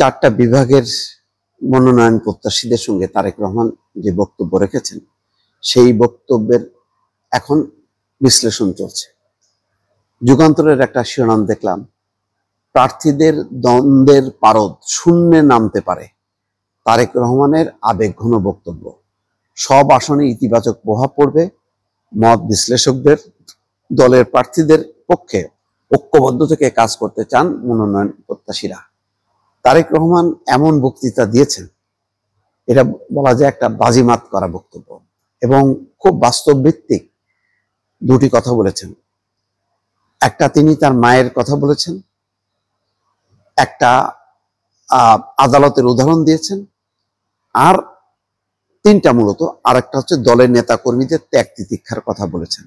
চারটা বিভাগের মনোনয়ন প্রত্যাশীদের সঙ্গে তারেক রহমান যে বক্তব্য রেখেছেন সেই বক্তব্যের এখন বিশ্লেষণ চলছে। যুগান্তরের একটা শিরোনাম দেখলাম, প্রার্থীদের দ্বন্দ্বের পারদ শূন্যে নামতে পারে, তারেক রহমানের আবেগঘন বক্তব্য, সব আসনে ইতিবাচক প্রভাব পড়বে, মত বিশ্লেষকদের দলের প্রার্থীদের পক্ষে ঐক্যবদ্ধ থেকে কাজ করতে চান মনোনয়ন প্রত্যাশীরা। তারেক রহমান এমন বক্তৃতা দিয়েছেন, এটা বলা যায় একটা বাজিমাত করা বক্তব্য এবং খুব বাস্তব ভিত্তিক দুটি কথা বলেছেন। একটা তিনি তার মায়ের কথা বলেছেন, একটা আদালতের উদাহরণ দিয়েছেন, আর তিনটা মূলত আরেকটা হচ্ছে দলের নেতা কর্মীদের ত্যাগ তিতিক্ষার কথা বলেছেন।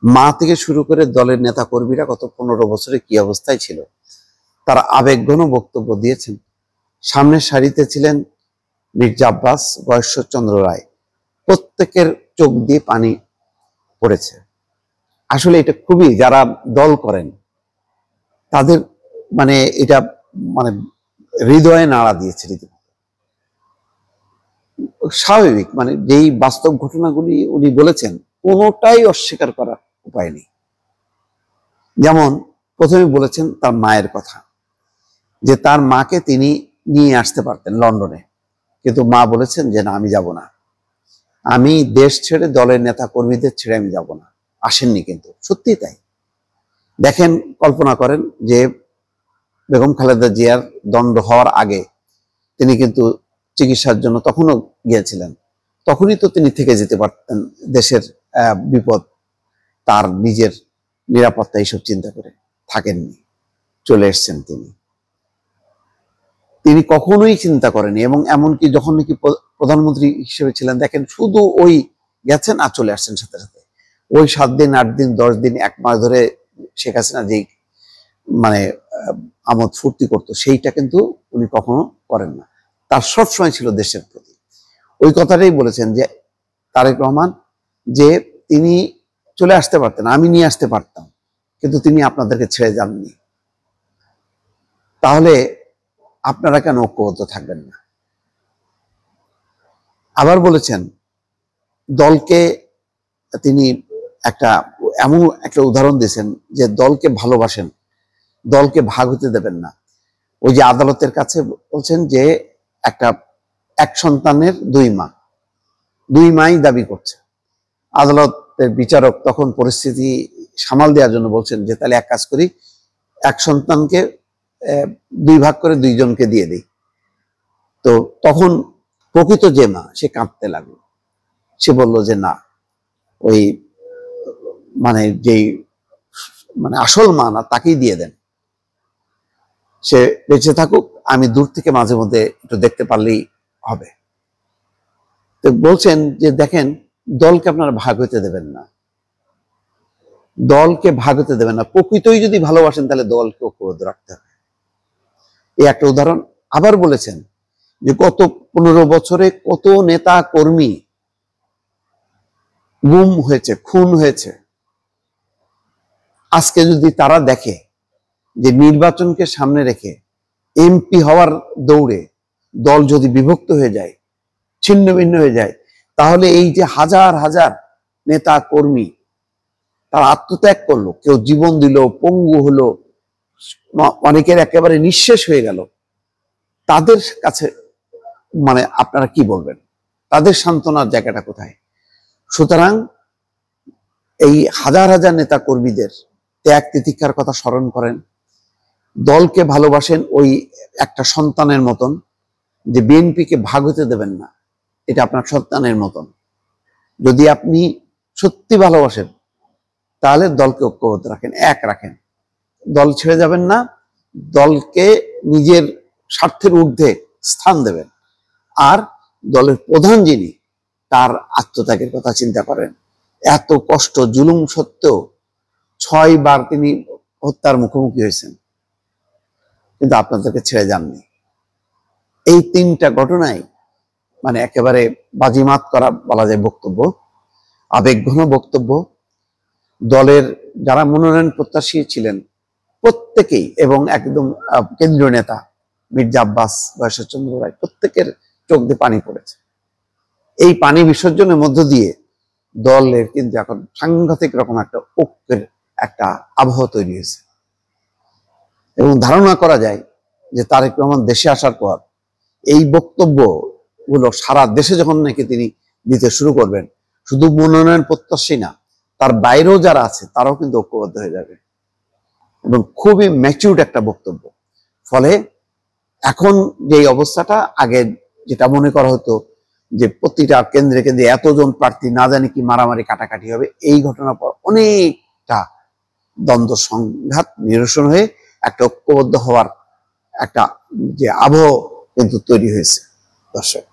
মা থেকে শুরু করে দলের নেতা কর্মীরা গত 15 বছরে কি অবস্থায় ছিল তারা আবেগঘন বক্তব্য দিয়েছেন। সামনের সারিতে ছিলেন মির্জা আব্বাস, গয়েশ্বরচন্দ্র রায়, প্রত্যেকের চোখ দিয়ে পানি পড়েছে। আসলে এটা খুবই, যারা দল করেন তাদের এটা হৃদয়ে নাড়া দিয়েছে রীতিমতো। স্বাভাবিক, যেই বাস্তব ঘটনাগুলি উনি বলেছেন কোনোটাই অস্বীকার করার উপায় নেই। যেমন প্রথমে বলেছেন তার মায়ের কথা, যে তার মাকে তিনি নিয়ে আসতে পারতেন লন্ডনে, কিন্তু মা বলেছেন যে না, আমি যাব না, আমি দেশ ছেড়ে দলের নেতা কর্মীদের ছেড়ে আমি যাব না। আসেননি, কিন্তু সত্যি তাই। দেখেন, কল্পনা করেন যে বেগম খালেদা জিয়ার দণ্ড হওয়ার আগে তিনি কিন্তু চিকিৎসার জন্য তখনও গিয়েছিলেন, তখনই তো তিনি থেকে যেতে পারতেন, দেশের বিপদ, তার নিজের নিরাপত্তা এইসব চিন্তা করে থাকেননি, চলে এসছেন। তিনি কখনোই চিন্তা করেনি, এবং এমনকি যখন নাকি প্রধানমন্ত্রী হিসেবে ছিলেন, দেখেন শুধু ওই গেছেন আর চলে আসছেন সাথে সাথে। ওই 7 দিন 8 দিন 10 দিন 1 মাস ধরে শেখ হাসিনা যেই আমোদ ফুর্তি করতো, সেইটা কিন্তু উনি কখনো করেন না। তার সবসময় ছিল দেশের প্রতি। ওই কথাটাই বলেছেন যে তারেক রহমান, যে তিনি চলে আসতে পারতেন, আমি নিয়ে আসতে পারতাম, কিন্তু তিনি আপনাদেরকে ছেড়ে যাননি। তাহলে আপনারা কেন ঐক্যবদ্ধ থাকবেন না? আবার বলেছেন দলকে, তিনি এমন একটা উদাহরণ দিয়েছেন যে দলকে ভালোবাসেন, দলকে ভাগ হতে দেবেন না। ওই যে আদালতের কাছে বলছেন যে এক সন্তানের 2 মাই দাবি করছে। আদালতের বিচারক তখন পরিস্থিতি সামাল দেওয়ার জন্য বলছেন যে তাহলে এক কাজ করি, এক সন্তানকে 2 ভাগ করে 2 জনকে দিয়ে দিই। তো তখন প্রকৃত যে মা, সে কাঁদতে লাগলো। সে বলল যে না, ওই যেই আসল মা না, তাকেই দিয়ে দেন, সে বেঁচে থাকুক, আমি দূর থেকে মাঝে মধ্যে একটু দেখতে পারলেই হবে। তো বলছেন যে দেখেন, দলকে আপনারা ভাগ হতে দেবেন না, দলকে ভাগ হতে দেবেন না। প্রকৃতই যদি ভালোবাসেন তাহলে দলকে ঐক্যবদ্ধ রাখতে হবে। এই একটা উদাহরণ। আবার বলেছেন যে গত 15 বছরে কত নেতা কর্মী গুম হয়েছে, খুন হয়েছে। আজকে যদি তারা দেখে যে নির্বাচনকে সামনে রেখে এমপি হওয়ার দৌড়ে দল যদি বিভক্ত হয়ে যায়, ছিন্ন ভিন্ন হয়ে যায়, তাহলে এই যে হাজার হাজার নেতা কর্মী তারা আত্মত্যাগ করলো, কেউ জীবন দিল, পঙ্গু হলো, অনেকের একেবারে নিঃশেষ হয়ে গেল, তাদের কাছে আপনারা কি বলবেন? তাদের সান্ত্বনার জায়গাটা কোথায়? সুতরাং এই হাজার হাজার নেতা কর্মীদের ত্যাগ তিতিক্ষার কথা স্মরণ করেন, দলকে ভালোবাসেন ওই একটা সন্তানের মতন, যে বিএনপিকে ভাগ হতে দেবেন না, এটা আপনার সন্তানের মতন। যদি আপনি সত্যি ভালোবাসেন তাহলে দলকে ঐক্যবদ্ধ রাখেন, এক রাখেন, দল ছেড়ে যাবেন না, দলকে নিজের স্বার্থের ঊর্ধ্বে স্থান দেবেন। আর দলের প্রধান যিনি, তার আত্মত্যাগের কথা চিন্তা করেন। এত কষ্ট জুলুম সত্ত্বেও 6 বার তিনি হত্যার মুখোমুখি হয়েছেন, কিন্তু আপনাদেরকে ছেড়ে যাননি। এই 3টা ঘটনায় একেবারে বাজিমাত করা বলা যায় বক্তব্য, আবেগঘন বক্তব্য। দলের যারা মনোনয়ন প্রত্যাশী ছিলেন প্রত্যেকেই, এবং একদম কেন্দ্রীয় নেতা মির্জা আব্বাস, বয়সচন্দ্র রায়, প্রত্যেকের চোখ দিয়ে পানি পড়েছে। এই পানি বিসর্জনের মধ্য দিয়ে দলের কিন্তু এখন সাংঘাতিক রকম একটা ঐক্যের একটা আবহ তৈরি হয়েছে এবং ধারণা করা যায় যে তারেক রহমান দেশে আসার পর এই বক্তব্য গুলো সারা দেশে যখন নাকি তিনি দিতে শুরু করবেন, শুধু মনোনয়ন প্রত্যাশী না, তার বাইরেও যারা আছে তারাও কিন্তু ঐক্যবদ্ধ হয়ে যাবে এবং খুবই ম্যাচিউরড একটা বক্তব্য। ফলে এখন যে অবস্থাটা, আগে যেটা মনে করা হতো যে প্রতিটা কেন্দ্রে কেন্দ্রে এতজন প্রার্থী, না জানি কি মারামারি কাটাকাটি হবে, এই ঘটনার পর অনেকটা দ্বন্দ্ব সংঘাত নিরসন হয়ে একটা ঐক্যবদ্ধ হওয়ার একটা যে আবহ কিন্তু তৈরি হয়েছে। দর্শক।